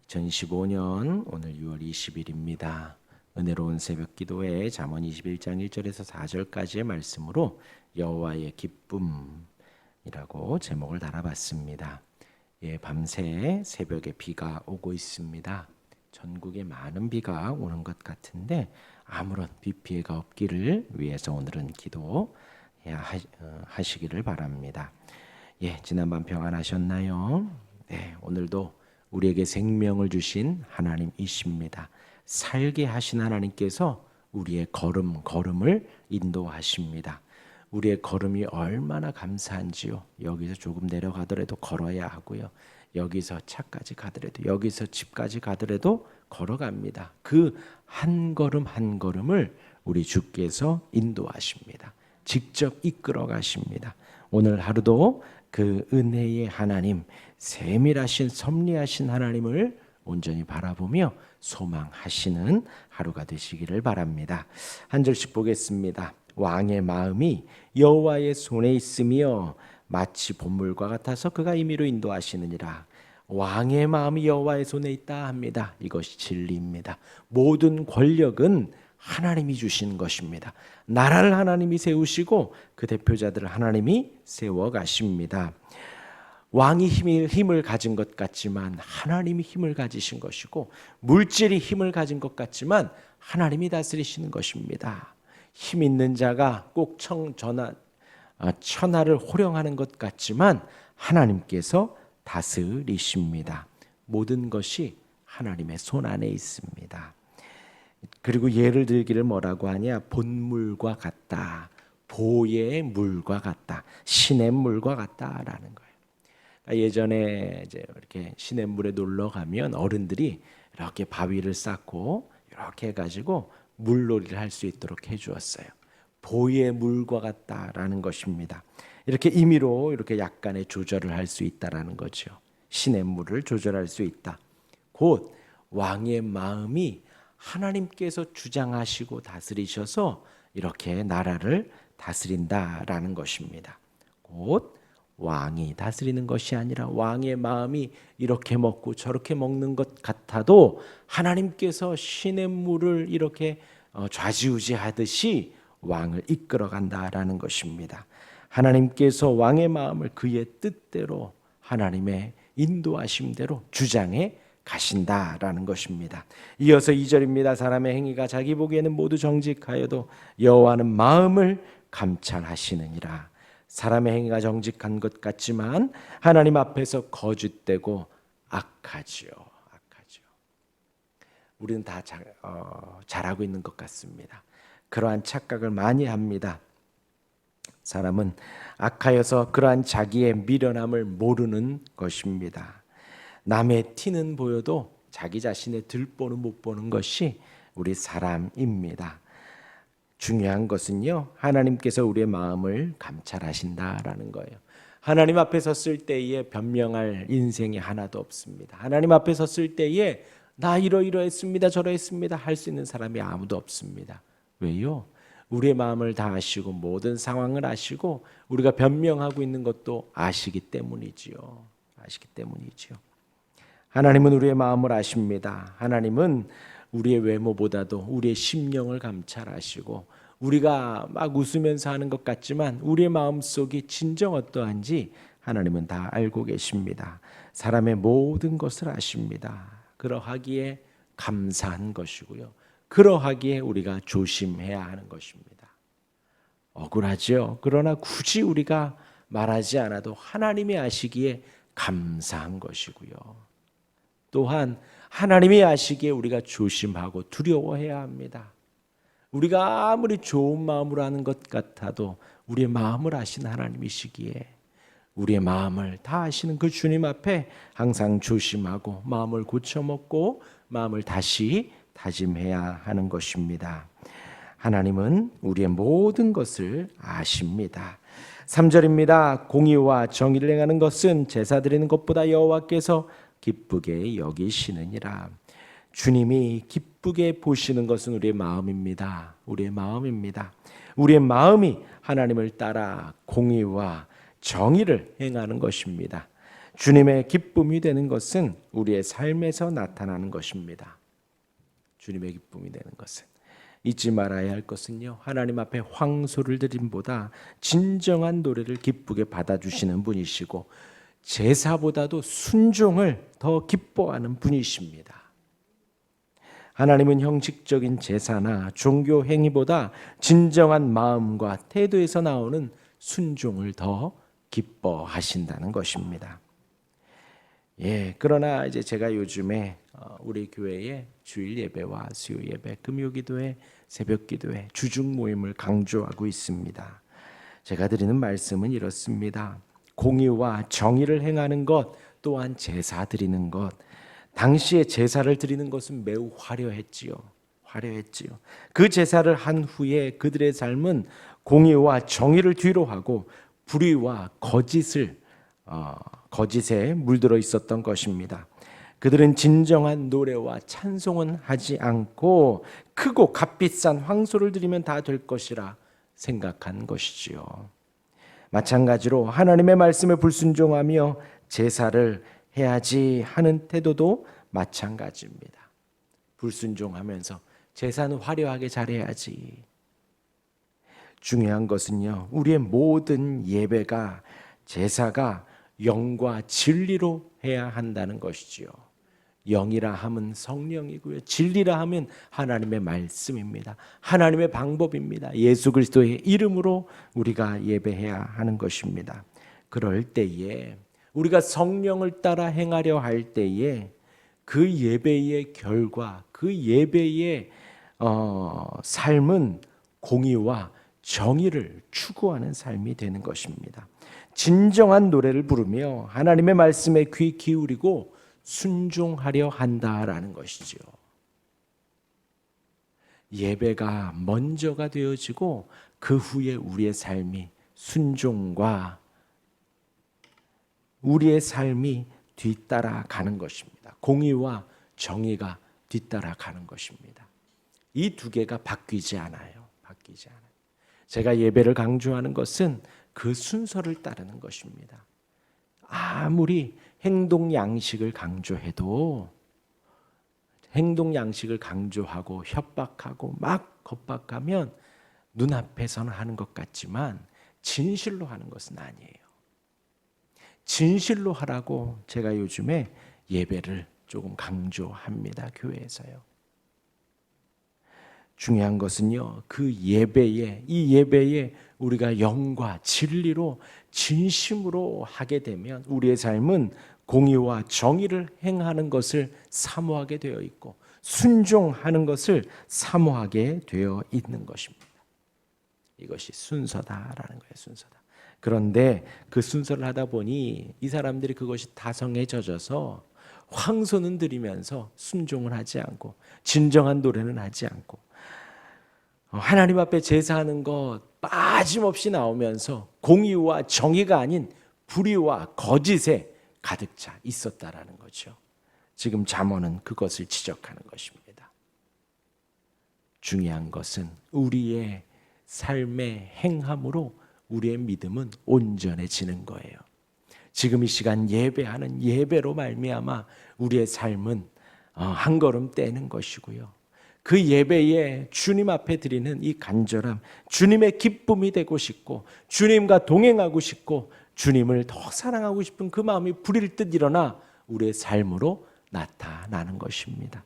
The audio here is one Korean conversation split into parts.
2015년 오늘 6월 20일입니다. 은혜로운 새벽 기도회 잠언 21장 1절에서 4절까지의 말씀으로 여호와의 기쁨이라고 제목을 달아봤습니다. 밤새 새벽에 비가 오고 있습니다. 전국에 많은 비가 오는 것 같은데 아무런 비 피해가 없기를 위해서 오늘은 기도하시기를 바랍니다. 지난밤 평안하셨나요? 오늘도 우리에게 생명을 주신 하나님이십니다. 살게 하신 하나님께서 우리의 걸음을 인도하십니다. 우리의 걸음이 얼마나 감사한지요. 여기서 조금 내려가더라도 걸어야 하고요. 여기서 차까지 가더라도, 여기서 집까지 가더라도 걸어갑니다. 그 한 걸음 한 걸음을 우리 주께서 인도하십니다. 직접 이끌어 가십니다. 오늘 하루도 그 은혜의 하나님, 세밀하신 섭리하신 하나님을 온전히 바라보며 소망하시는 하루가 되시기를 바랍니다. 한 절씩 보겠습니다. 왕의 마음이 여호와의 손에 있으며 마치 봇물과 같아서 그가 임의로 인도하시느니라. 왕의 마음이 여호와의 손에 있다 합니다. 이것이 진리입니다. 모든 권력은 하나님이 주신 것입니다. 나라를 하나님이 세우시고 그 대표자들을 하나님이 세워 가십니다. 왕이 힘을 가진 것 같지만 하나님이 힘을 가지신 것이고, 물질이 힘을 가진 것 같지만 하나님이 다스리시는 것입니다. 힘 있는 자가 꼭 천하를 호령하는 것 같지만 하나님께서 다스리십니다. 모든 것이 하나님의 손 안에 있습니다. 그리고 예를 들기를 뭐라고 하냐? 본물과 같다, 보의 물과 같다, 시냇물과 같다라는 거예요. 예전에 이렇게 시냇물에 놀러 가면 어른들이 이렇게 바위를 쌓고 이렇게 해가지고 물놀이를 할 수 있도록 해주었어요. 보의 물과 같다라는 것입니다. 이렇게 임의로 이렇게 약간의 조절을 할 수 있다라는 거죠. 시냇물을 조절할 수 있다. 곧 왕의 마음이 하나님께서 주장하시고 다스리셔서 이렇게 나라를 다스린다라는 것입니다. 곧 왕이 다스리는 것이 아니라 왕의 마음이 이렇게 먹고 저렇게 먹는 것 같아도 하나님께서 시냇물을 이렇게 좌지우지하듯이 왕을 이끌어 간다라는 것입니다. 하나님께서 왕의 마음을 그의 뜻대로 하나님의 인도하심대로 주장해 가신다라는 것입니다. 이어서 2절입니다. 사람의 행위가 자기 보기에는 모두 정직하여도 여호와는 마음을 감찰하시느니라. 사람의 행위가 정직한 것 같지만 하나님 앞에서 거짓되고 악하지요. 우리는 다 잘하고 있는 것 같습니다. 그러한 착각을 많이 합니다. 사람은 악하여서 그러한 자기의 미련함을 모르는 것입니다. 남의 티는 보여도 자기 자신의 들보는 못 보는 것이 우리 사람입니다. 중요한 것은요, 하나님께서 우리의 마음을 감찰하신다라는 거예요. 하나님 앞에 섰을 때에 변명할 인생이 하나도 없습니다. 하나님 앞에 섰을 때에 나 이러이러했습니다, 저러했습니다 할 수 있는 사람이 아무도 없습니다. 왜요? 우리의 마음을 다 아시고 모든 상황을 아시고 우리가 변명하고 있는 것도 아시기 때문이지요. 하나님은 우리의 마음을 아십니다. 하나님은 우리의 외모보다도 우리의 심령을 감찰하시고, 우리가 막 웃으면서 하는 것 같지만 우리의 마음속이 진정 어떠한지 하나님은 다 알고 계십니다. 사람의 모든 것을 아십니다. 그러하기에 감사한 것이고요, 그러하기에 우리가 조심해야 하는 것입니다. 억울하죠. 그러나 굳이 우리가 말하지 않아도 하나님이 아시기에 감사한 것이고요, 또한 하나님이 아시기에 우리가 조심하고 두려워해야 합니다. 우리가 아무리 좋은 마음으로 하는 것 같아도 우리의 마음을 아시는 하나님이시기에 우리의 마음을 다 아시는 그 주님 앞에 항상 조심하고 마음을 고쳐먹고 마음을 다시 다짐해야 하는 것입니다. 하나님은 우리의 모든 것을 아십니다. 3절입니다. 공의와 정의를 행하는 것은 제사 드리는 것보다 여호와께서 기쁘게 여기시느니라. 주님이 기쁘게 보시는 것은 우리의 마음입니다. 우리의 마음이 하나님을 따라 공의와 정의를 행하는 것입니다. 주님의 기쁨이 되는 것은 우리의 삶에서 나타나는 것입니다. 주님의 기쁨이 되는 것은 잊지 말아야 할 것은요, 하나님 앞에 황소를 드림보다 진정한 노래를 기쁘게 받아주시는 분이시고 제사보다도 순종을 더 기뻐하는 분이십니다. 하나님은 형식적인 제사나 종교 행위보다 진정한 마음과 태도에서 나오는 순종을 더 기뻐하신다는 것입니다. 그러나 이제 제가 요즘에 우리 교회에 주일 예배와 수요 예배, 금요 기도회, 새벽 기도회, 주중 모임을 강조하고 있습니다. 제가 드리는 말씀은 이렇습니다. 공의와 정의를 행하는 것, 또한 제사 드리는 것, 당시에 제사를 드리는 것은 매우 화려했지요. 그 제사를 한 후에 그들의 삶은 공의와 정의를 뒤로 하고 불의와 거짓에 물들어 있었던 것입니다. 그들은 진정한 노래와 찬송은 하지 않고 크고 값비싼 황소를 드리면 다 될 것이라 생각한 것이지요. 마찬가지로 하나님의 말씀에 불순종하며 제사를 해야지 하는 태도도 마찬가지입니다. 불순종하면서 제사는 화려하게 잘해야지. 중요한 것은요, 우리의 모든 예배가, 제사가 영과 진리로 해야 한다는 것이지요. 영이라 하면 성령이고요, 진리라 하면 하나님의 말씀입니다. 하나님의 방법입니다. 예수 그리스도의 이름으로 우리가 예배해야 하는 것입니다. 그럴 때에 우리가 성령을 따라 행하려 할 때에 그 예배의 결과, 그 예배의 삶은 공의와 정의를 추구하는 삶이 되는 것입니다. 진정한 노래를 부르며 하나님의 말씀에 귀 기울이고 순종하려 한다라는 것이죠. 예배가 먼저가 되어지고 그 후에 우리의 삶이 순종과 우리의 삶이 뒤따라가는 것입니다. 공의와 정의가 뒤따라가는 것입니다. 이 두 개가 바뀌지 않아요. 제가 예배를 강조하는 것은 그 순서를 따르는 것입니다. 아무리 행동 양식을 강조해도, 행동 양식을 강조하고 협박하고 막 겁박하면 눈앞에서는 하는 것 같지만 진실로 하는 것은 아니에요. 진실로 하라고 제가 요즘에 예배를 조금 강조합니다. 교회에서요. 중요한 것은요, 이 예배에 우리가 영과 진리로 진심으로 하게 되면 우리의 삶은 공의와 정의를 행하는 것을 사모하게 되어 있고 순종하는 것을 사모하게 되어 있는 것입니다. 이것이 순서다라는 거예요. 순서다. 그런데 그 순서를 하다 보니 이 사람들이 그것이 다성에 젖어서 황소는 드리면서 순종을 하지 않고 진정한 노래는 하지 않고 하나님 앞에 제사하는 것 빠짐없이 나오면서 공의와 정의가 아닌 불의와 거짓에 가득 차 있었다라는 거죠. 지금 잠언은 그것을 지적하는 것입니다. 중요한 것은 우리의 삶의 행함으로 우리의 믿음은 온전해지는 거예요. 지금 이 시간 예배하는 예배로 말미암아 우리의 삶은 한 걸음 떼는 것이고요. 그 예배에 주님 앞에 드리는 이 간절함, 주님의 기쁨이 되고 싶고 주님과 동행하고 싶고 주님을 더 사랑하고 싶은 그 마음이 불일 듯 일어나 우리의 삶으로 나타나는 것입니다.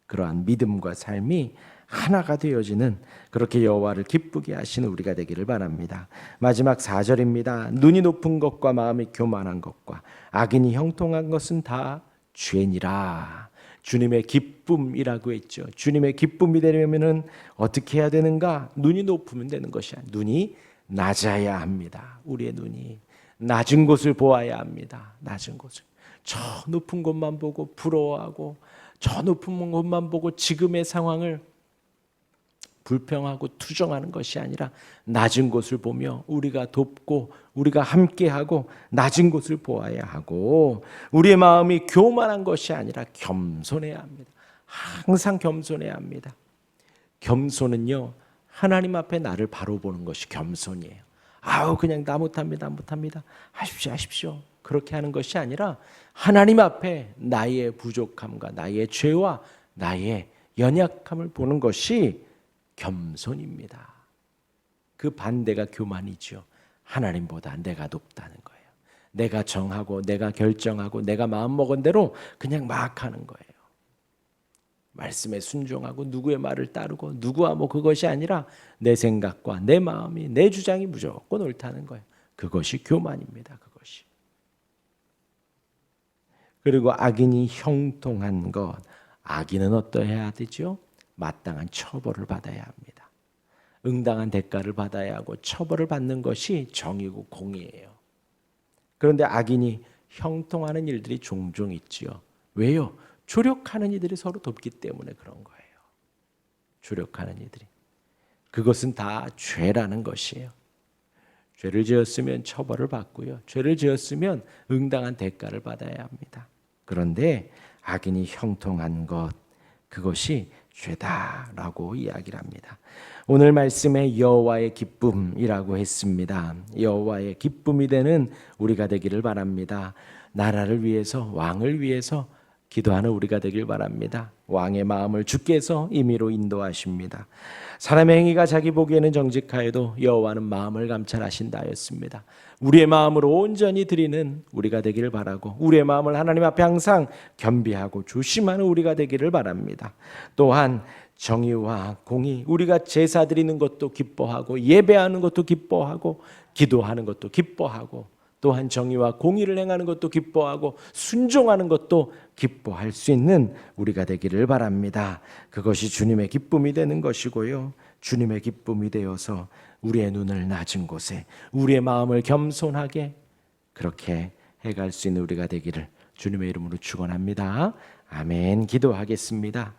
그러한 믿음과 삶이 하나가 되어지는, 그렇게 여호와를 기쁘게 하시는 우리가 되기를 바랍니다. 마지막 4절입니다. 눈이 높은 것과 마음이 교만한 것과 악인이 형통한 것은 다 죄니라. 주님의 기쁨이라고 했죠. 주님의 기쁨이 되려면은 어떻게 해야 되는가? 눈이 높으면 되는 것이 아니라 눈이 낮아야 합니다. 우리의 눈이 낮은 곳을 보아야 합니다. 낮은 곳을. 저 높은 곳만 보고 부러워하고 저 높은 곳만 보고 지금의 상황을 불평하고 투정하는 것이 아니라 낮은 곳을 보며 우리가 돕고 우리가 함께하고 낮은 곳을 보아야 하고 우리의 마음이 교만한 것이 아니라 겸손해야 합니다. 항상 겸손해야 합니다. 겸손은요, 하나님 앞에 나를 바로 보는 것이 겸손이에요. 그냥 나 못합니다. 하십시오. 그렇게 하는 것이 아니라 하나님 앞에 나의 부족함과 나의 죄와 나의 연약함을 보는 것이 겸손입니다. 그 반대가 교만이죠. 하나님보다 내가 높다는 거예요. 내가 정하고 내가 결정하고 내가 마음먹은 대로 그냥 막 하는 거예요. 말씀에 순종하고 누구의 말을 따르고 누구와 뭐 그것이 아니라 내 생각과 내 마음이 내 주장이 무조건 옳다는 거예요. 그것이 교만입니다. 그것이. 그리고 악인이 형통한 것. 악인은 어떠해야 되죠? 마땅한 처벌을 받아야 합니다. 응당한 대가를 받아야 하고 처벌을 받는 것이 정의고 공의예요. 그런데 악인이 형통하는 일들이 종종 있지요. 왜요? 조력하는 이들이 서로 돕기 때문에 그런 거예요. 조력하는 이들이. 그것은 다 죄라는 것이에요. 죄를 지었으면 처벌을 받고요. 죄를 지었으면 응당한 대가를 받아야 합니다. 그런데 악인이 형통한 것, 그것이 죄다라고 이야기를 합니다. 오늘 말씀에 여호와의 기쁨이라고 했습니다. 여호와의 기쁨이 되는 우리가 되기를 바랍니다. 나라를 위해서, 왕을 위해서 기도하는 우리가 되길 바랍니다. 왕의 마음을 주께서 임의로 인도하십니다. 사람의 행위가 자기 보기에는 정직하여도 여호와는 마음을 감찰하신다 하였습니다. 우리의 마음으로 온전히 드리는 우리가 되기를 바라고 우리의 마음을 하나님 앞에 항상 겸비하고 조심하는 우리가 되기를 바랍니다. 또한 정의와 공의, 우리가 제사 드리는 것도 기뻐하고 예배하는 것도 기뻐하고 기도하는 것도 기뻐하고 또한 정의와 공의를 행하는 것도 기뻐하고 순종하는 것도 기뻐할 수 있는 우리가 되기를 바랍니다. 그것이 주님의 기쁨이 되는 것이고요. 주님의 기쁨이 되어서 우리의 눈을 낮은 곳에 우리의 마음을 겸손하게 그렇게 해갈 수 있는 우리가 되기를 주님의 이름으로 축원합니다. 아멘. 기도하겠습니다.